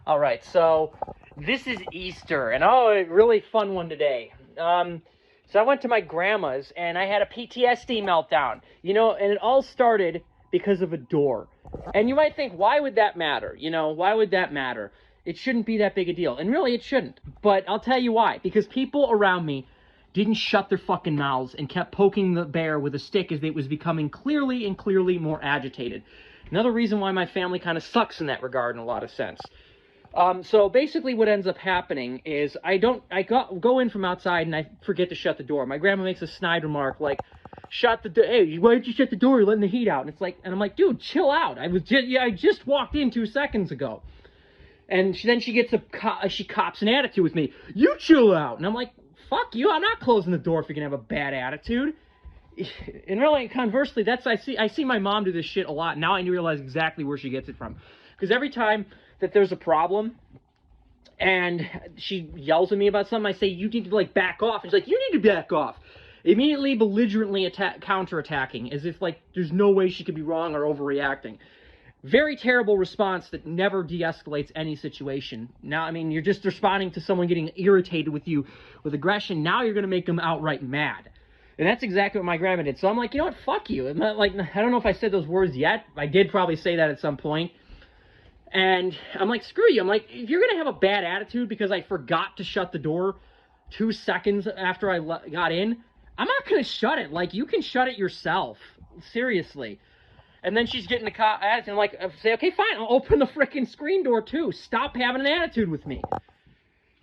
All right, so this is Easter, and a really fun one today. So I went to my grandma's, and I had a PTSD meltdown, and it all started because of a door. And you might think, why would that matter? Why would that matter? It shouldn't be that big a deal, and really it shouldn't. But I'll tell you why, because people around me didn't shut their fucking mouths and kept poking the bear with a stick as it was becoming clearly more agitated. Another reason why my family kind of sucks in that regard in a lot of sense. So basically what ends up happening is I go in from outside and I forget to shut the door. My grandma makes a snide remark like, shut the door. Hey, why did you shut the door? You're letting the heat out. And I'm like, dude, chill out. I just walked in 2 seconds ago. And then she cops an attitude with me. You chill out. And I'm like, fuck you. I'm not closing the door if you're going to have a bad attitude. And really, conversely, I see my mom do this shit a lot. Now I realize exactly where she gets it from. Because every time that there's a problem and she yells at me about something, I say, you need to back off. And she's like, you need to back off. Immediately belligerently counterattacking as if there's no way she could be wrong or overreacting. Very terrible response that never de-escalates any situation. Now, you're just responding to someone getting irritated with you with aggression. Now you're going to make them outright mad. And that's exactly what my grandma did. So I'm like, you know what, fuck you. I'm not I don't know if I said those words yet. I did probably say that at some point. And I'm like, screw you. I'm like, if you're going to have a bad attitude because I forgot to shut the door 2 seconds after I got in, I'm not going to shut it. You can shut it yourself. Seriously. And then she's getting the attitude. I'm say, okay, fine. I'll open the frickin' screen door too. Stop having an attitude with me.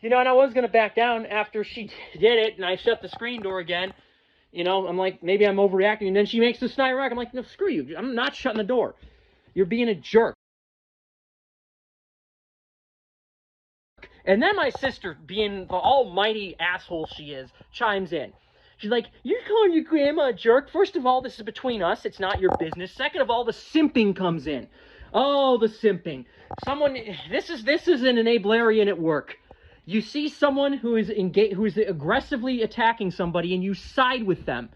And I was going to back down after she did it and I shut the screen door again. I'm like, maybe I'm overreacting. And then she makes the snide remark. I'm like, no, screw you. I'm not shutting the door. You're being a jerk. And then my sister, being the almighty asshole she is, chimes in. She's like, you're calling your grandma a jerk? First of all, this is between us. It's not your business. Second of all, the simping comes in. Oh, the simping. This is an enablerian at work. You see someone who is aggressively attacking somebody and you side with them.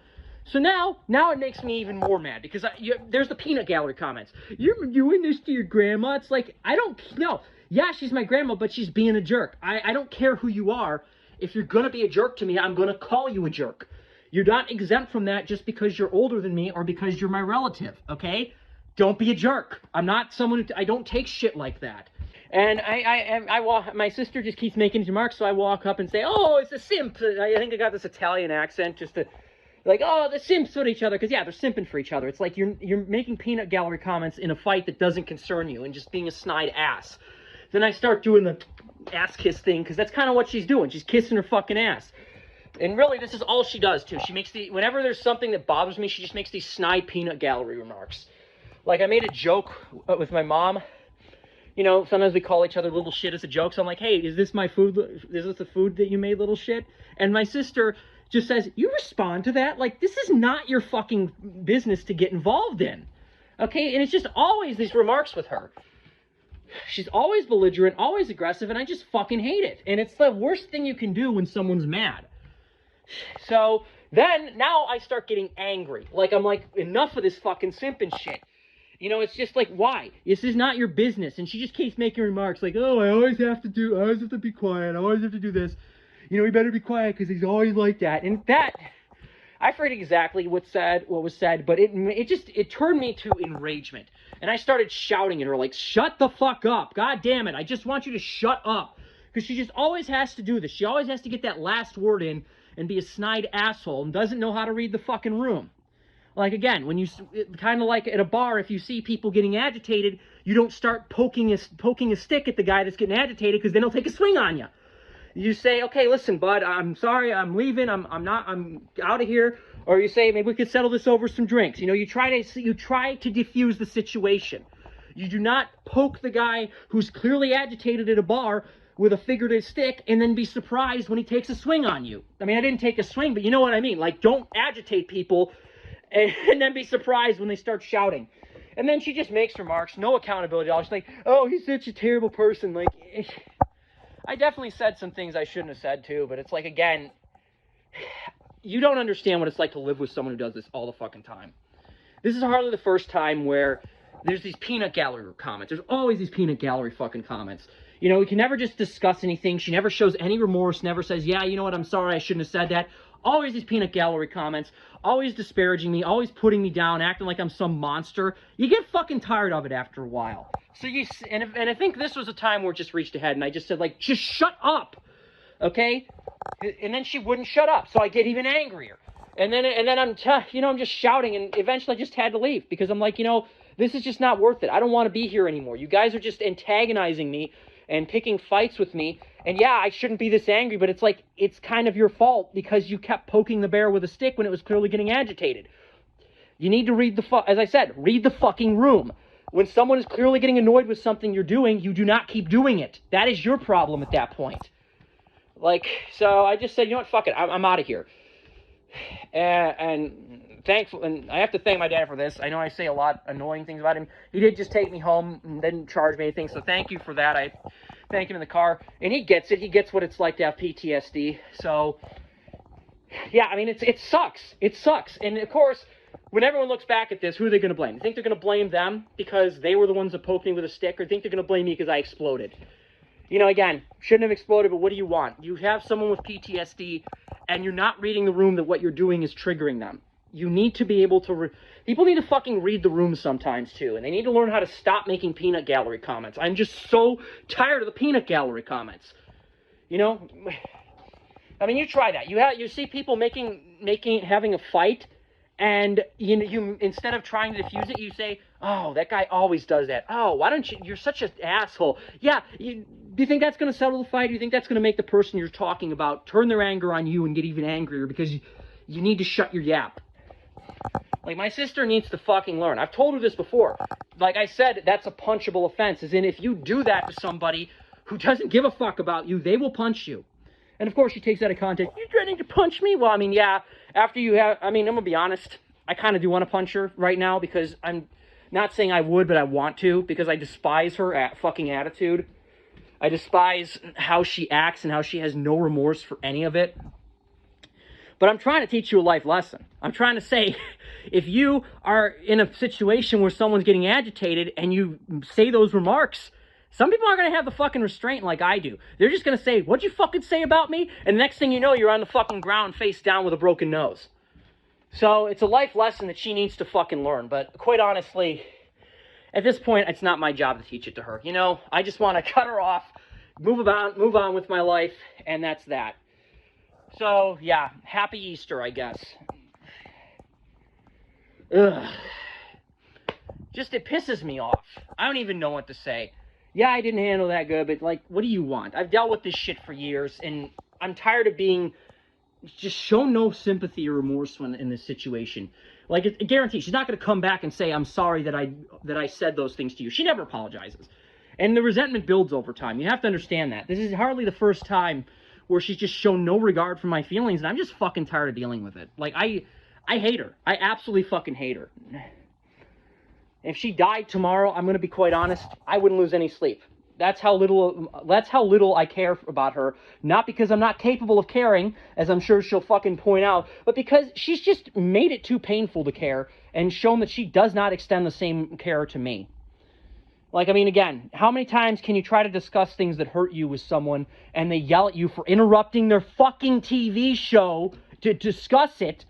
So now it makes me even more mad because there's the peanut gallery comments. You're doing this to your grandma? It's like, I don't know. Yeah, she's my grandma, but she's being a jerk. I don't care who you are. If you're going to be a jerk to me, I'm going to call you a jerk. You're not exempt from that just because you're older than me or because you're my relative, okay? Don't be a jerk. I'm not someone I don't take shit like that. And my sister just keeps making these remarks, so I walk up and say, oh, it's a simp. I think I got this Italian accent just to, oh, the simps with each other. Because, yeah, they're simping for each other. It's like you're making peanut gallery comments in a fight that doesn't concern you and just being a snide ass. Then I start doing the ass kiss thing, because that's kind of what she's doing. She's kissing her fucking ass. And really, this is all she does, too. She makes whenever there's something that bothers me, she just makes these snide peanut gallery remarks. I made a joke with my mom. Sometimes we call each other little shit as a joke. So I'm like, hey, is this my food? Is this the food that you made, little shit? And my sister just says, you respond to that? This is not your fucking business to get involved in. Okay? And it's just always these remarks with her. She's always belligerent, always aggressive, and I just fucking hate it. And it's the worst thing you can do when someone's mad. So then, now I start getting angry. I'm like, enough of this fucking simping shit. It's just why? This is not your business. And she just keeps making remarks oh, I always have to be quiet. I always have to do this. We better be quiet because he's always like that. And that, I forget exactly what was said, but it turned me to enragement. And I started shouting at her shut the fuck up. God damn it. I just want you to shut up. Because she just always has to do this. She always has to get that last word in and be a snide asshole and doesn't know how to read the fucking room. Again, when kind of like at a bar, if you see people getting agitated, you don't start poking a stick at the guy that's getting agitated because then he'll take a swing on you. You say, okay, listen, bud, I'm sorry, I'm leaving, I'm out of here. Or you say, maybe we could settle this over some drinks. You try to diffuse the situation. You do not poke the guy who's clearly agitated at a bar with a figurative stick and then be surprised when he takes a swing on you. I didn't take a swing, but you know what I mean. Don't agitate people and then be surprised when they start shouting. And then she just makes remarks, no accountability at all. She's like, oh, he's such a terrible person. I definitely said some things I shouldn't have said too, but it's again, you don't understand what it's like to live with someone who does this all the fucking time. This is hardly the first time where there's these peanut gallery comments. There's always these peanut gallery fucking comments. You know, we can never just discuss anything. She never shows any remorse, never says, yeah, you know what, I'm sorry, I shouldn't have said that. Always these peanut gallery comments, always disparaging me, always putting me down, acting like I'm some monster. You get fucking tired of it after a while. So and I think this was a time where it just reached ahead, and I just said, like, just shut up, okay? And then she wouldn't shut up, so I get even angrier. And then I'm just shouting, and eventually I just had to leave, because I'm like, you know, this is just not worth it. I don't want to be here anymore. You guys are just antagonizing me and picking fights with me. And yeah, I shouldn't be this angry, but it's like, it's kind of your fault because you kept poking the bear with a stick when it was clearly getting agitated. You need to read as I said, read the fucking room. When someone is clearly getting annoyed with something you're doing, you do not keep doing it. That is your problem at that point. Like, so I just said, you know what, fuck it, I'm out of here. And I have to thank my dad for this. I know I say a lot annoying things about him. He did just take me home and didn't charge me anything, so thank you for that. I thank him in the car, and he gets it. He gets what it's like to have PTSD. So, yeah, I mean, it sucks. It sucks. And, of course, when everyone looks back at this, who are they going to blame? You think they're going to blame them because they were the ones that poked me with a stick, or think they're going to blame me because I exploded? You know, again, shouldn't have exploded, but what do you want? You have someone with PTSD, and you're not reading the room that what you're doing is triggering them. You need to be able to... People need to fucking read the room sometimes, too. And they need to learn how to stop making peanut gallery comments. I'm just so tired of the peanut gallery comments. You know? I mean, you try that. You see people having a fight, and you instead of trying to defuse it, you say, oh, that guy always does that. Oh, why don't you... You're such an asshole. Yeah, do you think that's going to settle the fight? Do you think that's going to make the person you're talking about turn their anger on you and get even angrier because you need to shut your yap? Like, my sister needs to fucking learn. I've told her this before. Like I said, that's a punchable offense. As in, if you do that to somebody who doesn't give a fuck about you, they will punch you. And, of course, she takes that out of context. You're threatening to punch me? Well, I mean, yeah. I'm going to be honest. I kind of do want to punch her right now because I'm not saying I would, but I want to because I despise her fucking attitude. I despise how she acts and how she has no remorse for any of it. But I'm trying to teach you a life lesson. I'm trying to say, if you are in a situation where someone's getting agitated and you say those remarks, some people aren't going to have the fucking restraint like I do. They're just going to say, what'd you fucking say about me? And the next thing you know, you're on the fucking ground face down with a broken nose. So it's a life lesson that she needs to fucking learn. But quite honestly, at this point, it's not my job to teach it to her. You know, I just want to cut her off, move on with my life, and that's that. So, yeah, happy Easter, I guess. Ugh. Just, it pisses me off. I don't even know what to say. Yeah, I didn't handle that good, but, like, what do you want? I've dealt with this shit for years, and I'm tired of being... Just show no sympathy or remorse in this situation. Like, I guarantee she's not going to come back and say, I'm sorry that I said those things to you. She never apologizes. And the resentment builds over time. You have to understand that. This is hardly the first time where she's just shown no regard for my feelings, and I'm just fucking tired of dealing with it. Like, I hate her. I absolutely fucking hate her. If she died tomorrow, I'm going to be quite honest, I wouldn't lose any sleep. That's how little I care about her. Not because I'm not capable of caring, as I'm sure she'll fucking point out, but because she's just made it too painful to care and shown that she does not extend the same care to me. Like, I mean, again, how many times can you try to discuss things that hurt you with someone and they yell at you for interrupting their fucking TV show to discuss it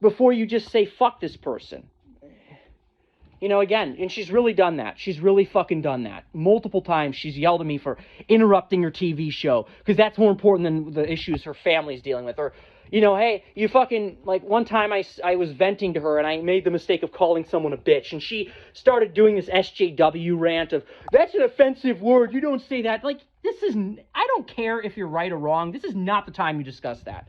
before you just say, fuck this person? You know, again, and she's really done that. She's really fucking done that. Multiple times she's yelled at me for interrupting her TV show because that's more important than the issues her family's dealing with. Or, you know, hey, you fucking, like, one time I was venting to her and I made the mistake of calling someone a bitch. And she started doing this SJW rant of, that's an offensive word, you don't say that. Like, I don't care if you're right or wrong. This is not the time you discuss that.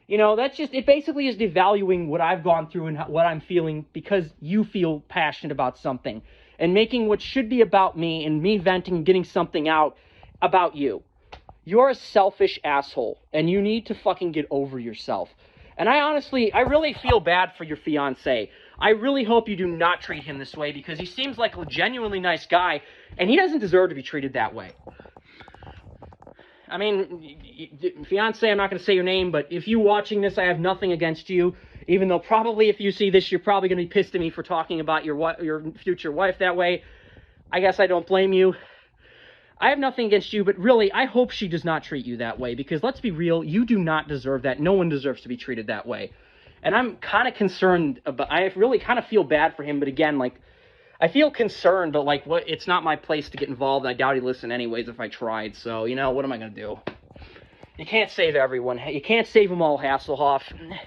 You know, that's just, it basically is devaluing what I've gone through and what I'm feeling because you feel passionate about something. And making what should be about me and me venting and getting something out about you. You're a selfish asshole, and you need to fucking get over yourself. And I really feel bad for your fiancé. I really hope you do not treat him this way because he seems like a genuinely nice guy, and he doesn't deserve to be treated that way. I mean, fiancé, I'm not going to say your name, but if you're watching this, I have nothing against you. Even though probably if you see this, you're probably going to be pissed at me for talking about your future wife that way. I guess I don't blame you. I have nothing against you, but really, I hope she does not treat you that way, because let's be real, you do not deserve that. No one deserves to be treated that way. And I'm kind of concerned about, I really kind of feel bad for him, but again, like, I feel concerned, but like, it's not my place to get involved. I doubt he'd listen anyways if I tried, so, you know, what am I going to do? You can't save everyone. You can't save them all, Hasselhoff.